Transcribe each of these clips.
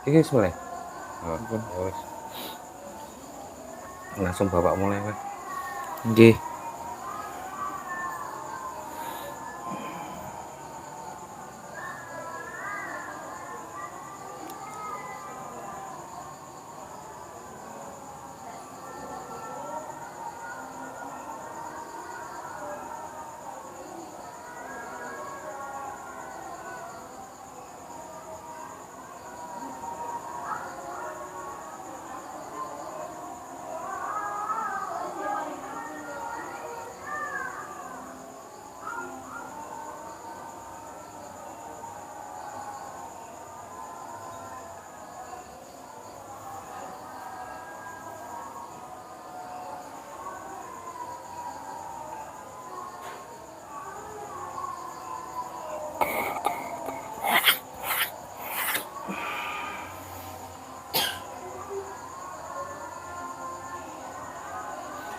Iki wis mulai. Oh, Ampun. ya wis. Langsung bapak mulai weh. Nggih.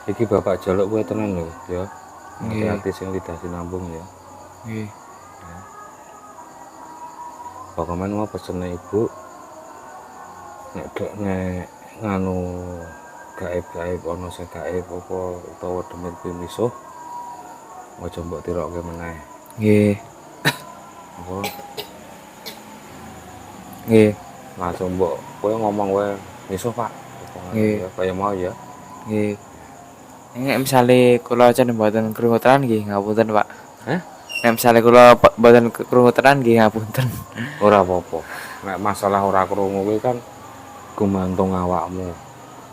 Iki bapak jaluk kowe tenan lho, ya. Nggih. Hati-hati sing lidah sinambung ya. Nggih. Pokoknya mau pesene ibu nek nganu gaib-gaib ana sing gaib apa utawa demit kuwi misuh aja mbok tirokke meneh. Nggih. Apa Nggih. langsung mbok kowe ngomong wae misuh Pak. Nggih. Ya kaya mau ya. Nggih. Nek misale kula aja mboten krungu tenan nggih ngapunten, Pak. Hah? Nek misale kula mboten krungu tenan nggih ngapunten. Ora apa-apa. Nek masalah ora krungu kuwi kan gumantung awakmu.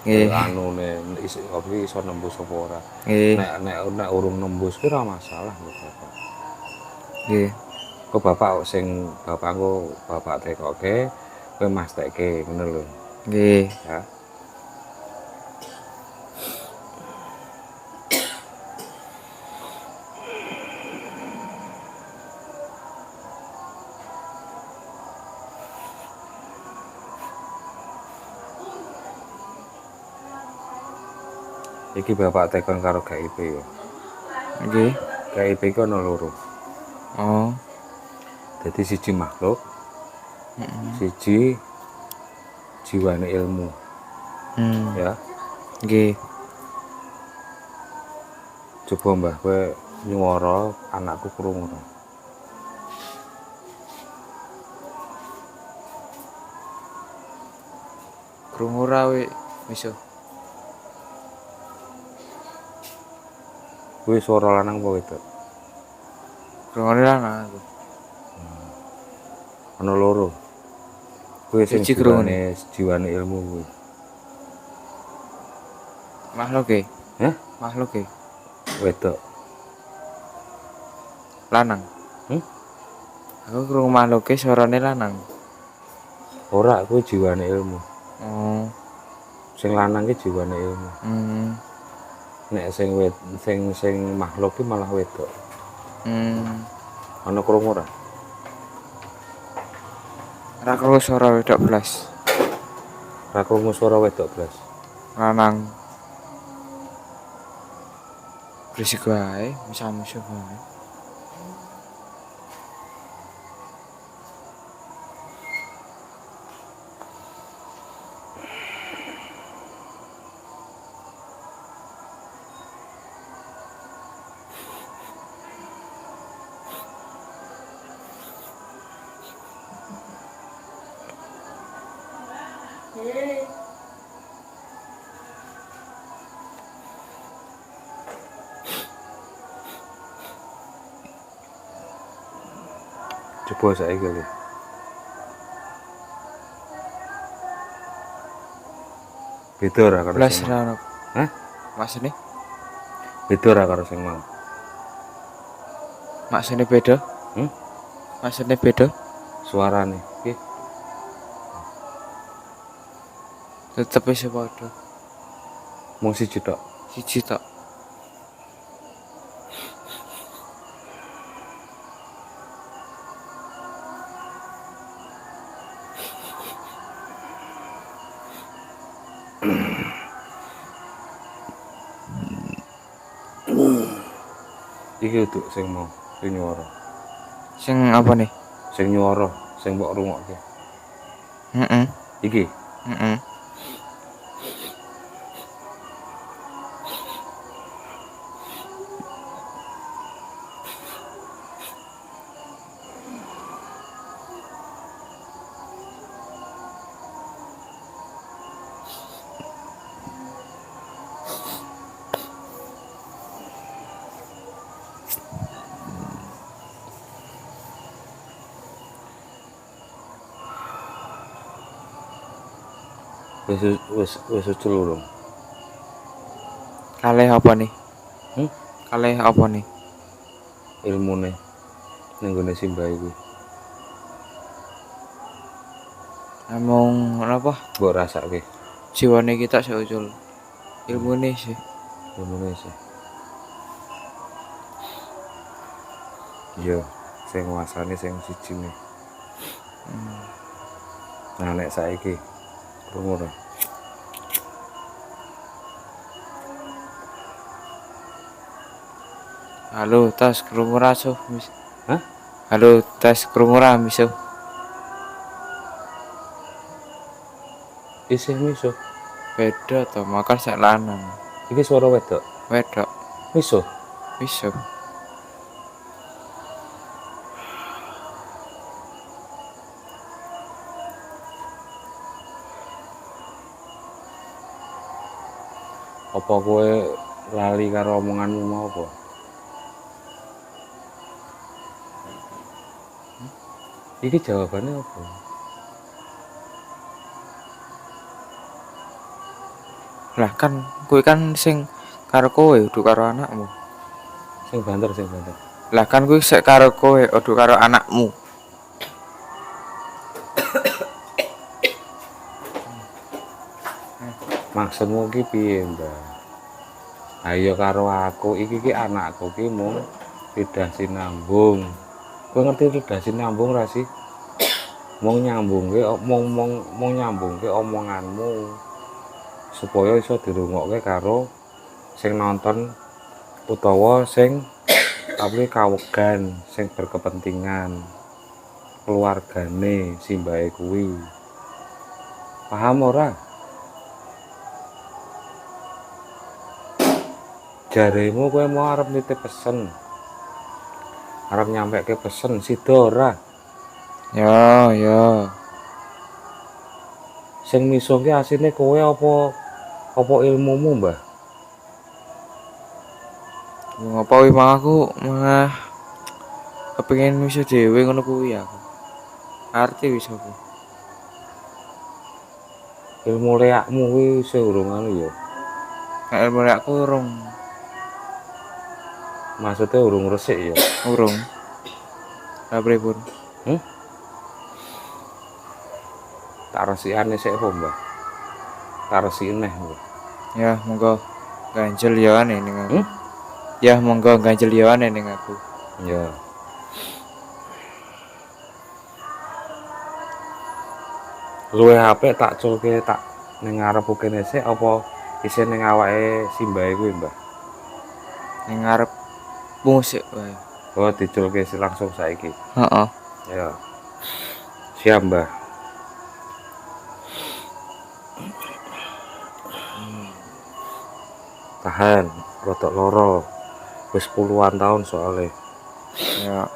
Nggih. Anune iso nembus apa ora. Nggih. Nek urung nembus kuwi ora masalah lho Bapak. Nggih. Kok bapak sing bapakku bapak tekoke kowe mastekke ngono lho. Nggih. Ya. Iki bapak tekon karo GIP ya. Nggih. GIP iku ana loro. Oh. Dadi siji makhluk, siji jiwane ilmu. Ya. Nggih. Coba Mbah kowe nyuwara anakku krungu ora? Krungu ra misuh. Kuwi swara lanang apa wedok? Krungune lanang aku. Ana loro. Kuwi sing Siji krungune. jiwane ilmu kuwi. Makhluke. Hah? Makhluke. Wedok. Lanang. Aku krungu makhluke suarane lanang. Ora kuwi jiwane ilmu. Oh. Sing lanang ki jiwane ilmu. Nek sing makhluk ki malah wedok. Ana krungu ora? Ora krungu suara wedok blas. Ora krungu swara wedok blas. Lanang. Berisik wae, musuh wae. Coba saiki lho. Beda ora karo Blas sing ra mau? ono. Hah? Maksudnya? Beda ora karo sing mau? Maksudnya beda? Maksudnya beda? Suarane. Piye? Tetep wis padha. Mung siji tok. Siji tok. Iki uduk sing mau, sing nyuwara. Sing apa nih? Sing nyuwara, sing mbok rungokke. Heeh. Iki. Heeh. Wis ucul urung. Kalih apa nih? Hmm? Kalih apa nih? Ilmune ning gone Simbah kuwi. Emang apa? Mbok rasake Jiwane kita sik ucul. Ilmune sih. ilmune sih. Iya, sing nguasane sing sijine. Nah nek saiki krungu ora? Halo, tas krungu ra Suh? Hah? Halo, tas krungu ra misuh? Isih misuh. Beda to, makan sak lanang. Iki swara wedok. Wedok, Misuh. misuh. Apa kowe lali karo omonganmu mau apa? Iki jawabannya apa? Lah kan kuwi kan sing karo kowe udu karo anakmu. Sing banter, sing banter. Lah kan kuwi sik karo kowe udu karo anakmu. Maksudmu ki piye, Mbak? Ayo karo aku, iki ki anakku ki mung lidah sinambung. Kowe ngerti lidah sinambung ra sih? Mung nyambungke omonganmu supaya iso dirungokke karo sing nonton utawa sing tapi kawegan sing berkepentingan keluargane simbahe kuwi. Paham ora? Jaremu kowe mau arep nitip pesen. Arep nyampeke pesen sida ora? Ya. Sing misuh ki asine kowe apa ilmumu, Mbah? Ngapa wi mang aku malah kepengin misuh dhewe ngono kuwi aku. Arti wis aku. Ilmu leakmu kuwi isih urung anu ya. Nek ilmu aku urung. Maksudnya urung resik ya. Urung. Lah pripun? Tak resikane sik apa, Mbah? Tak resiki neh. Ya monggo ganjel ya ning aku. Hmm? Ya monggo ganjel ya ning aku. Ya. Luwe apik tak culke tak ning ngarepku kene sik apa isih ning awake simbahe kuwi, Mbah? Ning ngarep musik wae. Oh, diculke langsung saiki. Heeh. Ya. Siap, Mbah. Tahan, rodok loro. Wis puluhan tahun soalnya. Ya.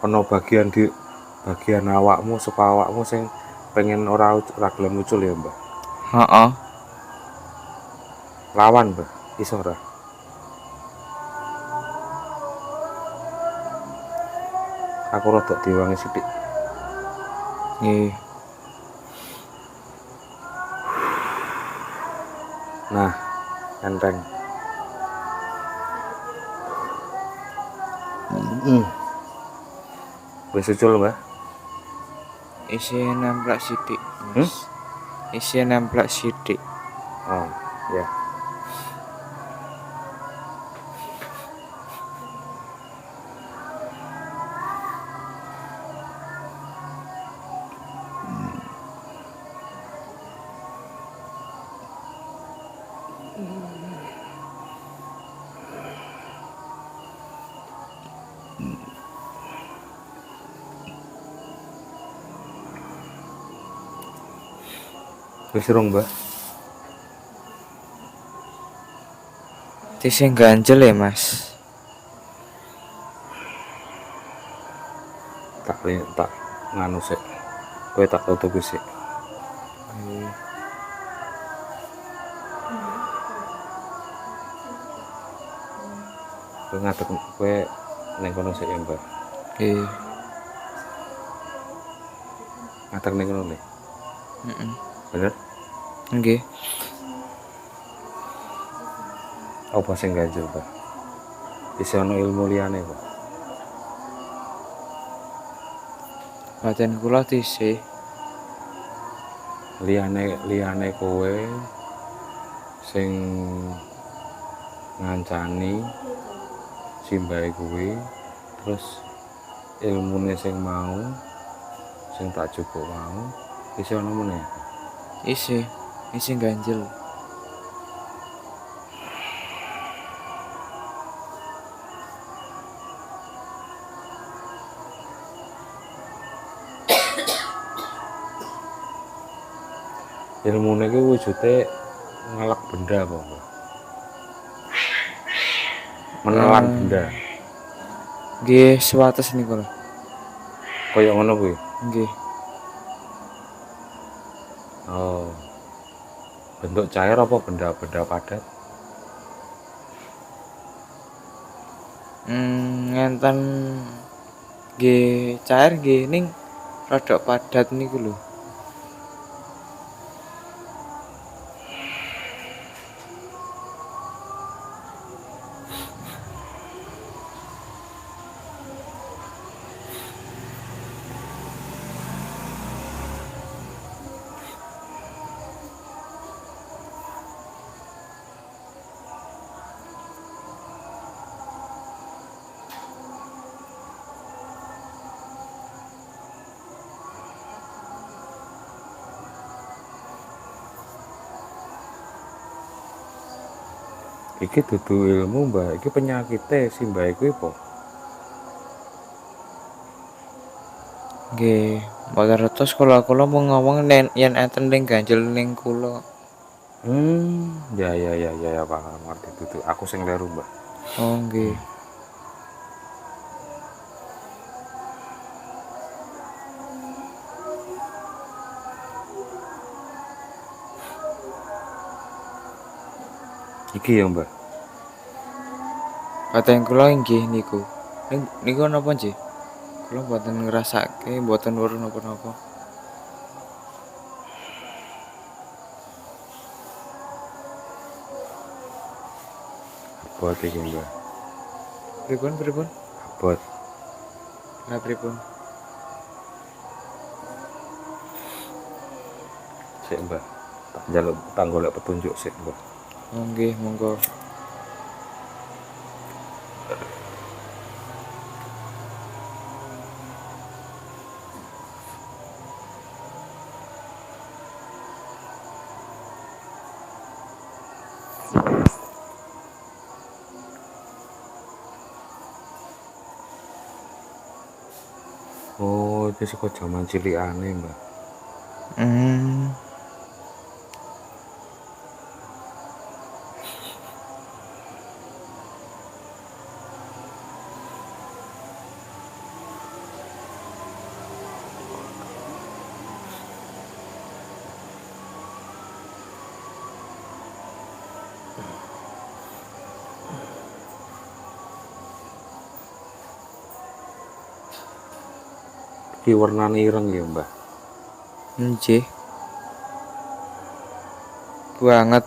Ono bagian awakmu supaya awakmu sing pengen ora gelem muncul ya, Mbah. Heeh. Lawan, Mbah. Iso ora? Aku rodok diwangi sithik. Nggih. Nah, enteng. Wis ucul, Mbah. Isi nemplak sithik, Mas. Isi nemplak sithik. Oh, ya. Wis rong, Mbah. Sing ganjel ya, Mas. Tak nganu sik. Kowe tak tutup sik. Kowe ngadeg kowe ning kono sik ya, Mbah. Nggih. Ngadeg ning kono le. Heeh. Bener? Nggih. Apa sing ganjel, Mbah? Isih ana ilmu liyane, Pak. Badan kula tisih. Liyane kowe sing ngancani simbahe kuwi terus ilmune sing mau sing tak jupuk mau isih ana meneh. Isi ganjel. Ilmune kuwi wujude ngelak benda apa, Mbak? Menelan benda. Nggih, sewates niku lho. Kaya ngono kuwi. Nggih. Oh. Bentuk cair apa benda-benda padat? Ngenten nggih cair nggih ning rada padat niku lho. Iki dudu ilmu, Mbak. Iki penyakite simbahe kuwi apa? Nggih, mboten retos kula mau ngomong yen enten ning ganjel ning kula. Ya, paham ngerti dudu. Aku sing kleru, Mbak. Oh, nggih. Iki ya, Mbak. Badan kula inggih niku. Niku napa nggih? Kula mboten ngrasake, mboten weruh napa-napa. Abot iki, Mbak. Pripun? Abot. Lah pripun? Sik, Mbak. Tak njaluk tak golek petunjuk sik, Mbak. Oh, nggih, monggo. Oh, itu saka jaman cilikane, Mbak. Hmm. Iki warnane ireng ya, Mbak. Nggih. Banget.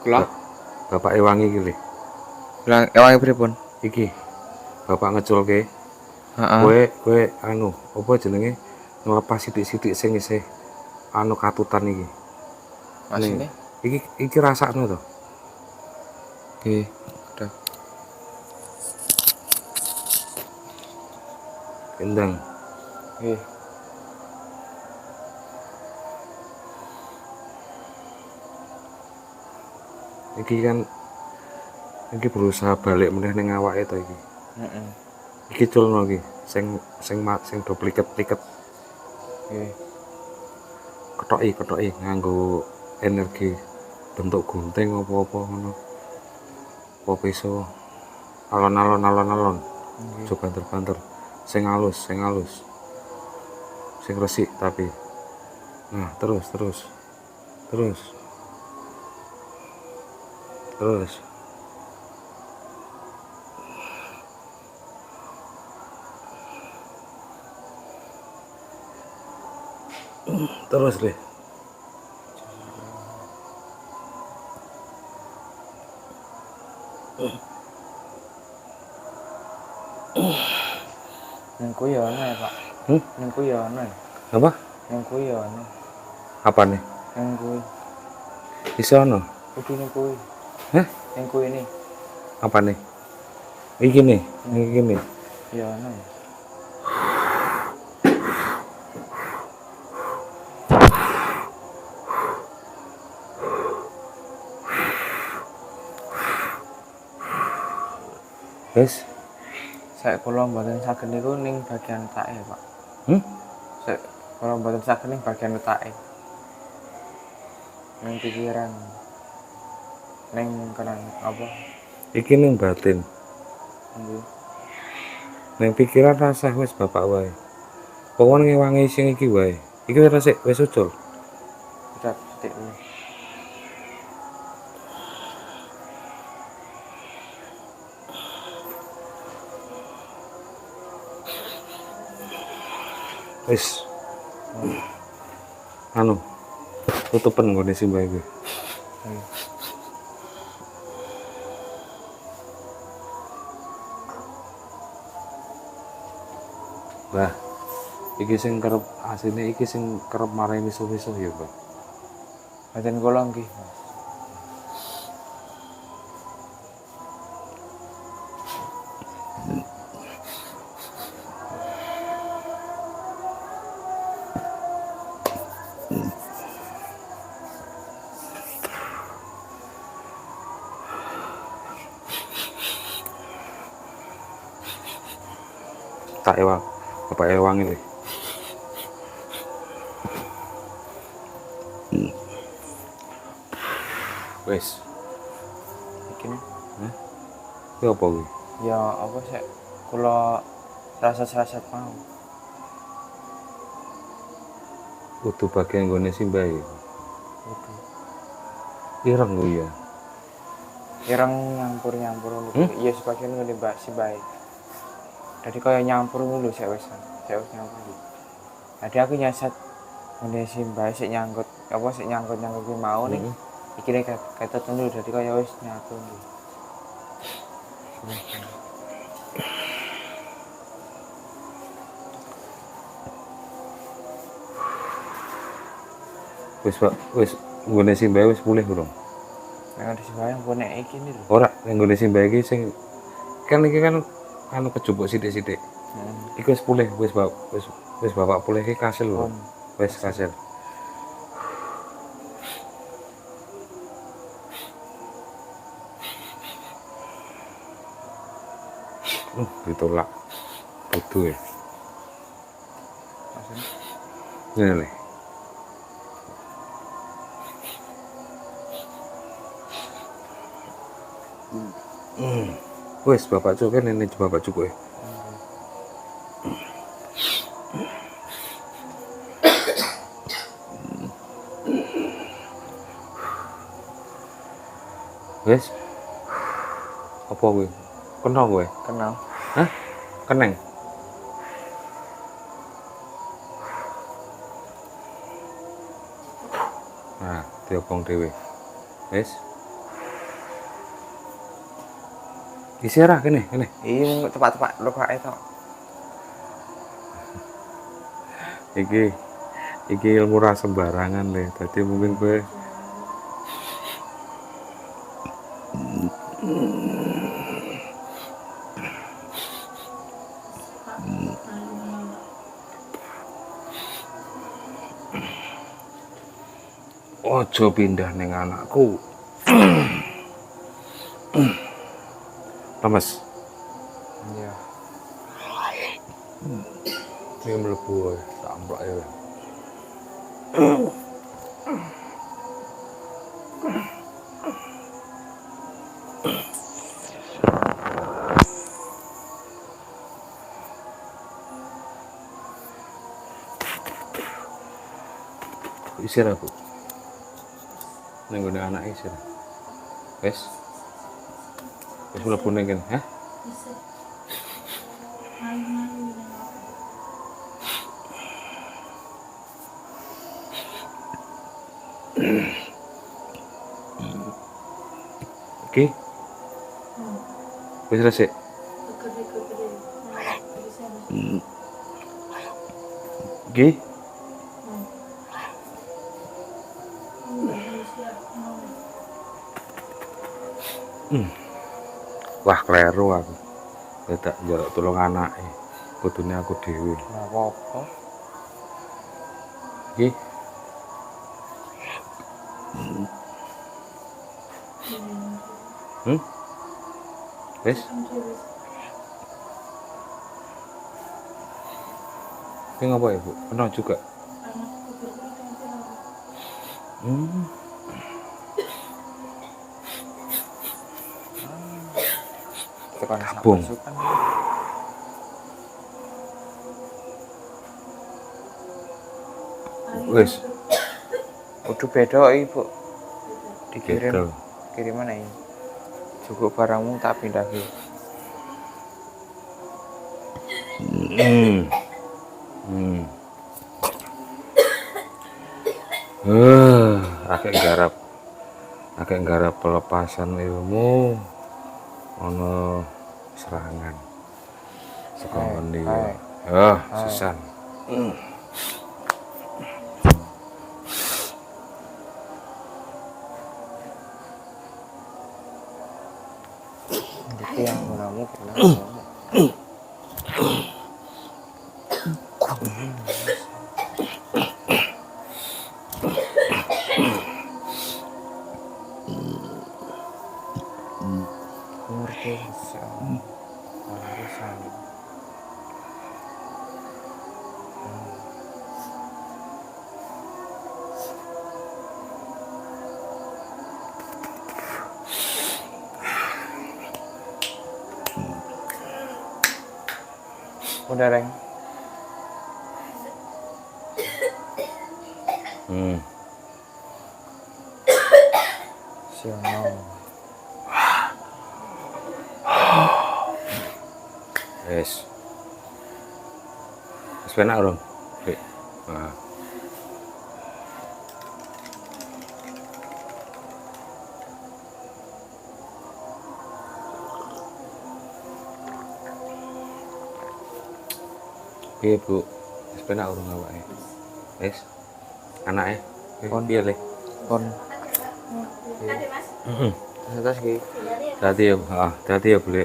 Lah, Bapak ewangi iki lho. bilang ewangi pripun? Iki. Bapak ngeculke. Heeh. Kowe anu, apa jenenge? Ngelepas sithik-sithik sing isih anu katutan iki. Masine? Iki rasakno to. Oke. Udah. Kendang. Oke. Iki kan iki berusaha balik meneh ning awake to iki. Heeh. Iki culno iki, sing do pliket-pliket. Oke. Ketoki nganggo energi bentuk gunting apa-apa ngono. Apa pisau. Alon-alon. Oke. Coba banter-banter. Sing halus. Sing resik tapi. Nah, terus. Terus. Terus deh. Ning kuwi ya ana ya, Pak. Ning kuwi ya ana. Apa? Ning kuwi ya ana. Apa nih? Ning kuwi. Iso ono? Kudu ning kuwi. Hah? Ning kuwi ini. Apa nih? Iki nih. Ya ana. Wes. Saya kula mboten saged niku ning bagian etake, Pak. Saya kula mboten saged ning bagian etake. Ning pikiran. Ning kenan apa? Iki ning batin. Nggih. Ning pikiran rasah wis bapak wae. Pokoknya ngewangi sing iki wae. Iki wis ucul. Udah sithik dulu. Wis. Anu. Tutupen nggone simbah iki. Ayo. Bah. Iki sing kerep asine iki sing kerep marai misuh-misuh ya, Pak. Badan kula nggih. Tak ewang. Bapak ewang iki. Wis. Iki nih. Iki apa kuwi? Ya apa sih? Kula rasa-rasa mau. Kudu bagian nggone simbah iki. Kudu. Ireng kuwi ya. Ireng nyampur ngono. Iya sebagian ngene Mbak si baik. Jadi kaya nyampur ngono sik wis nyampur. Jadi aku nyasat ngene si Mbak sik nyangkut kuwi mau nih. Iki nek kata telu dadi kaya wis nyatu nih. Wis nggone simbah wis pulih urung? Nek di sembayang kok nek iki nih lho. Ora, ning nggone simbah iki sing kan iki kan anu kejupuk sithik-sithik. Iki wis pulih, wis bapak pulih iki kasil lho. Wis kasil. Ditolak. Bodoh ya. Ini nih. Wes bapak cuk kan ini bapak cuk ya. Wes. Apa gue? Kenal gue? Kenal. Hah? Keneng? Nah, diobong dhewe. Wes. Isi ra kene. Iya tepak-tepak lokake tok. Iki ilmu ra sembarangan le. Dadi mungkin kowe ojo pindah ning anakku. Lemes. Iya. Ini mlebu wae, tak amplok ya. Isir aku. Ning gone anak isir. Wes. Wes mlebu ning kene, hah? Oke. Wes resik. Oke. Wah, kleru aku. Tak njaluk tulung anake. Kudune aku dhewe. Ora apa-apa. Iki. Wes. Ini ngapa ya, Bu? Pernah juga? Tekan Tabung. pasukan. Wes. Udah beda Ibu. Dikirim. Beda. Kiriman ini. Cukup barangmu tak pindah ke. Akeh garap pelepasan ilmu ono serangan saka ngendi ya sisan Itu yang gunamu pernah. Ngerti warisan. Udah Reng. Siono. wes penak urung nah piye Bu wis penak urung awake wis anake piye le Pon. Atas ki. Hati ya boleh.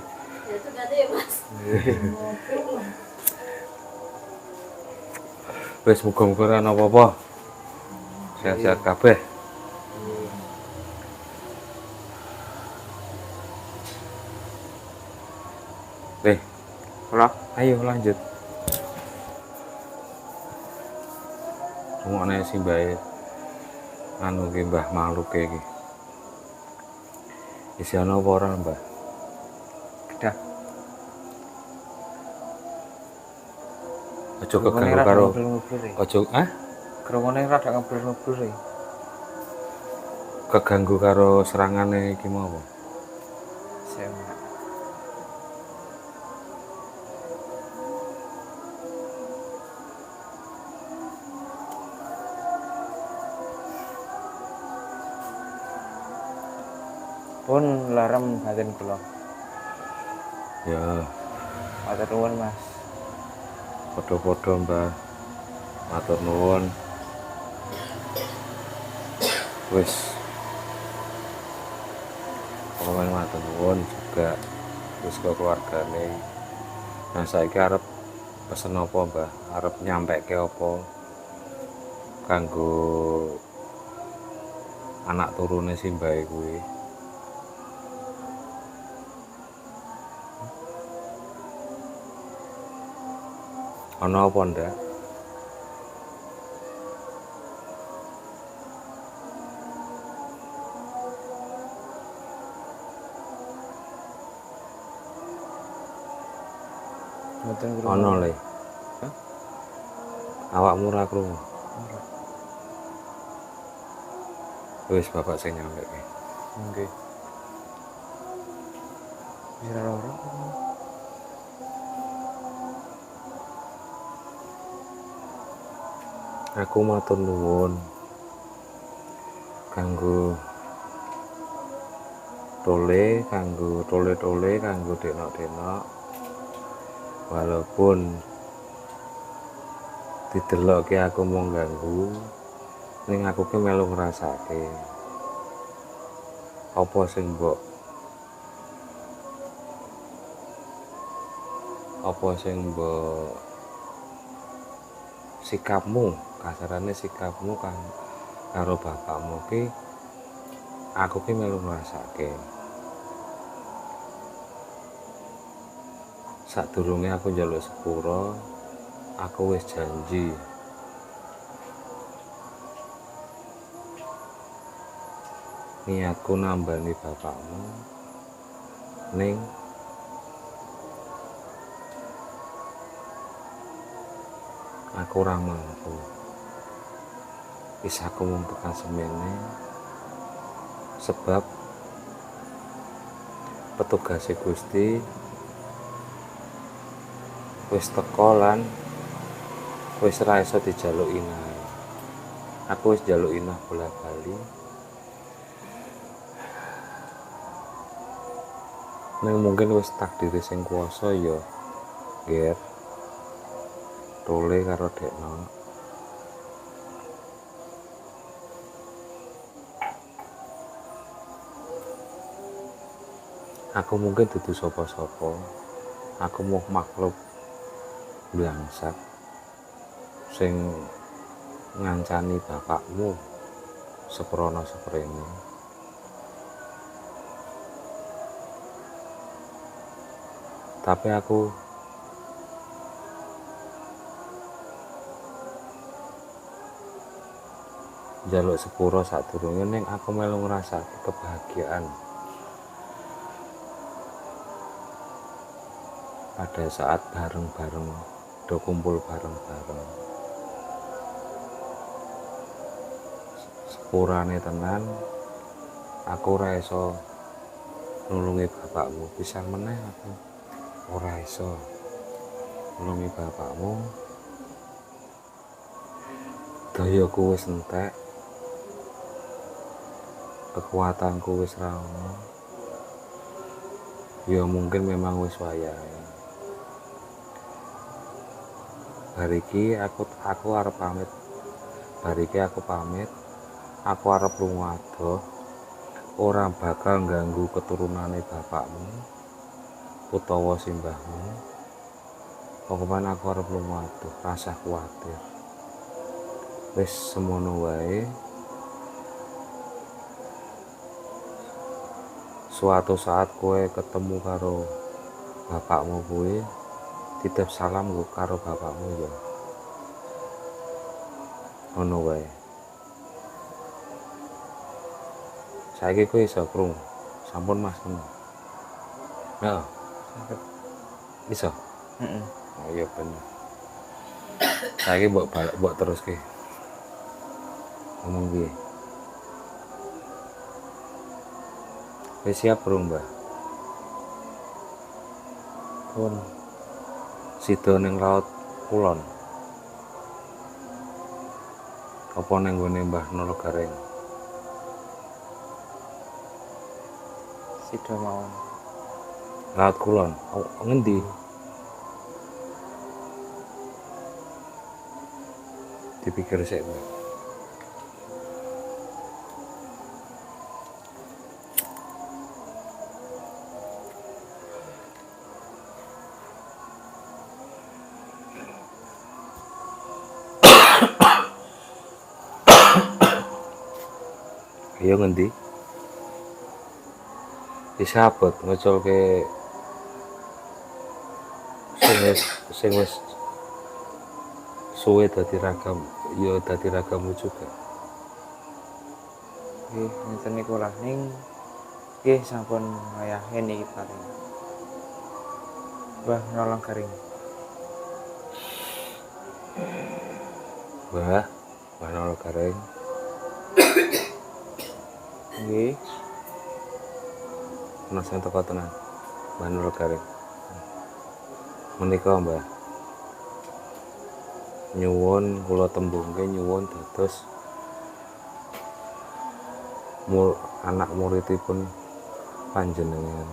Wes muga-muga ora ana apa-apa. Sehat-sehat kabeh. Ayo lanjut. Rungokne simbahe anu ki Mbah makhluk iki. Isi ana apa ora, Mbah? Kedah. Aja keganggu karo aja Kerongone rada ngeblur-ngeblur e. Keganggu karo serangane iki mau apa? Saya pun larem batin kula. Ya, Matur nuwun Mas. podo-podo Mbah. Matur nuwun. Wis, pokoknya matur nuwun juga wis ke keluargane. Nah, saiki arep pesen apa, Mbah? Arep nyampekke apa kanggo anak turune si Mbah kuwi? Ana apa ndak? Mboten krungu. Ana le. Hah? Awakmu ora krungu. Ora. Wis bapak sing nyampekke. Nggih. Wis ora ora. Aku matur nuwun kanggo tole kanggo denok-denok, walaupun didelokke aku mau ganggu, ning aku ki melu ngrasake apa sing mbok sikapmu, kasarane sikapmu kan karo bapakmu ki aku ki melu ngrasake. Sadurunge aku njaluk sepura, aku wis janji niatku nambani bapakmu ning aku ora mampu. Wis aku mung tekan semene sebab petugas Gusti wis teko lan wis ra iso dijaluk inah. Aku wis njaluk inah bola-bali. Ning mungkin wis takdire sing kuwasa ya, Ger. Tole karo Dekno. Aku mungkin dudu sapa-sapa. Aku mau makhluk bangsat sing ngancani bapakmu seprono seprene. Tapi aku njaluk sepuro sadurunge ning aku melu ngrasake kebahagiaan pada saat bareng-bareng do kumpul bareng-bareng. Sepurane tenan aku ora iso nulungi bapakmu, pisan meneh aku ora iso nulungi bapakmu. Dayaku wis entek, kekuatanku wis ra ono. Ya mungkin memang wis wayahe. Bariki aku arep pamit. Bariki aku pamit. Aku arep lunga adoh. Ora bakal ganggu keturunane bapakmu utawa simbahmu. Pokoknya aku arep lunga adoh, rasa kuwatir. Wis semono wae. Suatu saat kowe ketemu karo bapakmu kuwi, titip salam karo bapakmu ya. Ngono wae. Saiki kowe iso krungu. Sampun Mas tenan. Heeh. Iso? Heeh. Oh iya bener. Saiki mbok teruske. Ngomong piye? Wis siap burung, Mbah? Pun Sida ning laut kulon. Apa ning gone Mbah Nologareng? sida mawon. Laut Kulon. Oh, ngendi? Dipikir sik, Mbak. Ayo ngendi? Wis abot ngeculke sing wis suwe dadi ragam, ya dadi ragammu juga. Nggih, ngeten niku lah ning nggih sampun ngayahin iki paling. Mbah nolong garing. Mbah, Mbah Nolo Gareng. Nggih, Ana sing teko tenan. Mbah Nolo Gareng. Menika, Mbah. Nyuwun kula tembungke nyuwun dados anak muridipun panjenengan.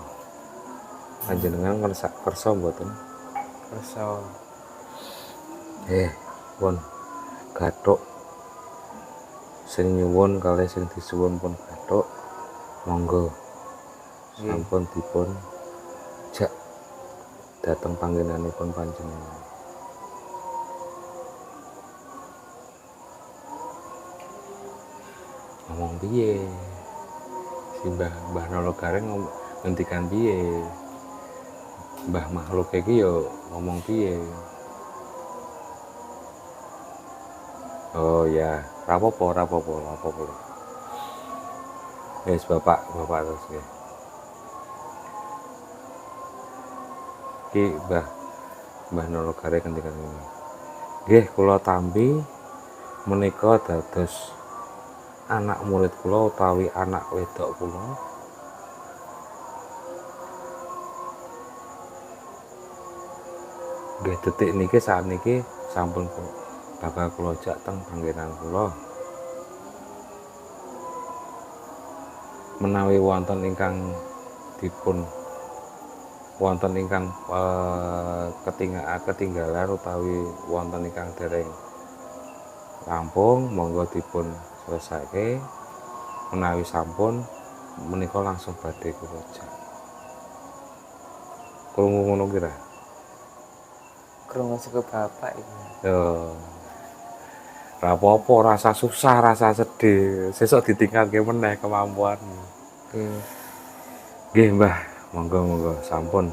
Panjenengan kersa mboten? kersa. Pun gathuk sing nyuwun kalih sing disuwun pun gathuk. Monggo sampun dipun jak dhateng panggenanipun panjenengan. Ngomong piye? Si Mbah Nolo Gareng ngendikan piye? Mbah makhluk iki yo ngomong piye? Oh ya, rapopo. Wis bapak terus nggih. Iki Mbah Nolo Gareng ngendikan ngene. Nggih, kula tampi menika dados anak murid kula utawi anak wedok kula. Nggih detik niki sakniki sampun bakal kula jak teng panggenan kula. Menawi wonten ingkang ketinggalan utawi wonten ingkang dereng rampung, monggo dipun selesaike. Menawi sampun menika langsung badhe kula jak. Krungu ngono kira? Krungu saka bapak iki. Yo. Rapopo, rasa susah, rasa sedih, sesuk ditingkatke meneh kemampuan. Nggih, Mbah, monggo sampun.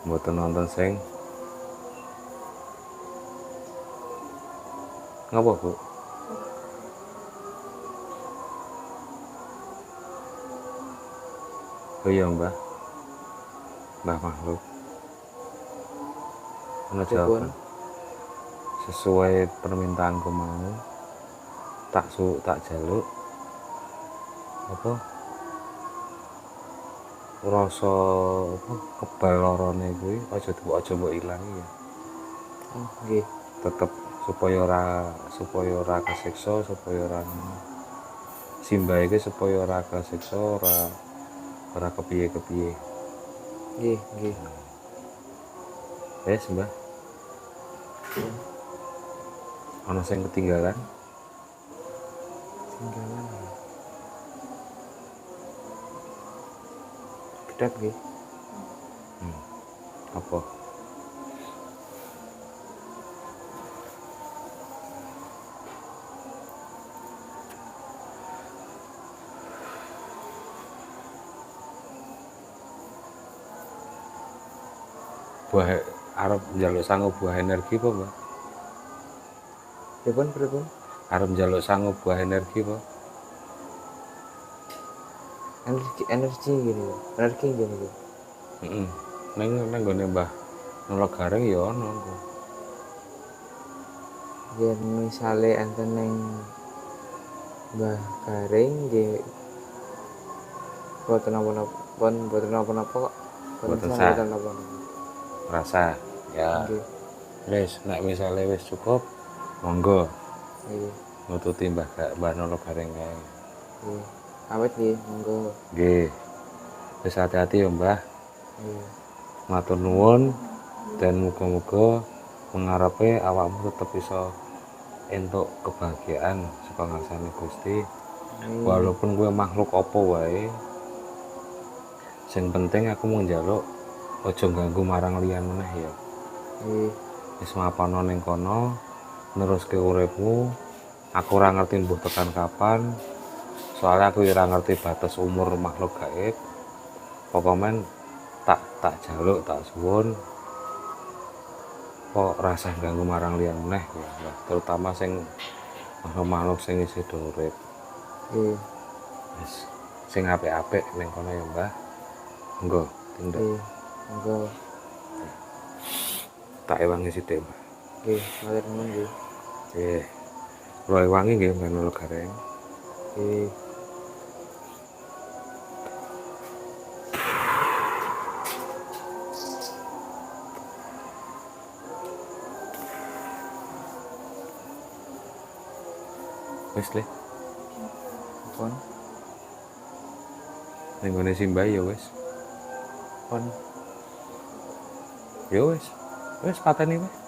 Mboten nonton sing ngapa, Bu? Oh iya, Mbah. Mbah makhluk. Ana jawaban. Sesuai permintaanku mau tak jaluk apa rasa apa kebal lorone kuwi aja mbok ilangi ya. Nggih. Tetep supaya ora kesiksa, supaya ora simbahe iki supaya ora kesiksa, ora kepiye-kepiye. Nggih. Wes, Mbah. Ana sing ketinggalan? Tinggalan. Kedap nggih. Apa? Buah arep njaluk sangu buah energi apa, Mbak? Pripun? Arep njaluk sangu buah energi apa? Energi gini. Energi gini. Heeh. Ning nggone Mbah Nolo Gareng ya ana engko. Yen misale enten ning Mbah Gareng nggih boten napa-napa kok. Boten sah. napa-napa. Rasa ya. Nggih. Wis nek misale wis cukup monggo Nggih. nututi Mbah Nolo Gareng kae. Nggih. Awet nggih, monggo. Nggih. Wis hati-hati ya Mbah. Iya. Matur nuwun dan muga-muga mengarepe awakmu tetep bisa entuk kebahagiaan saka ngarsane Gusti. Walaupun gue makhluk apa wae, sing penting aku mau njaluk aja ganggu marang liyan meneh ya. Iya. Wis mapono ning kono, neruske uripmu. Aku ora ngerti mbuh tekan kapan. Soalnya aku ora ngerti batas umur makhluk gaib. Pokoknya tak jaluk, tak suwun. Kok rasa ganggu marang liyan meneh ya, terutama sing makhluk sing isih urip. Iya. Wis sing apik-apik ning kono ya, Mbah. Monggo, tindak. Iya. Monggo. Tak ewangi sithik, Mbah. Nggih, matur nuwun nggih. Nggih. Kula ewangi nggih menul gareng. Nggih. Wis le, Pun. ning gone Simbah ya wis. Pun. Ya wis. Wis pateni wae.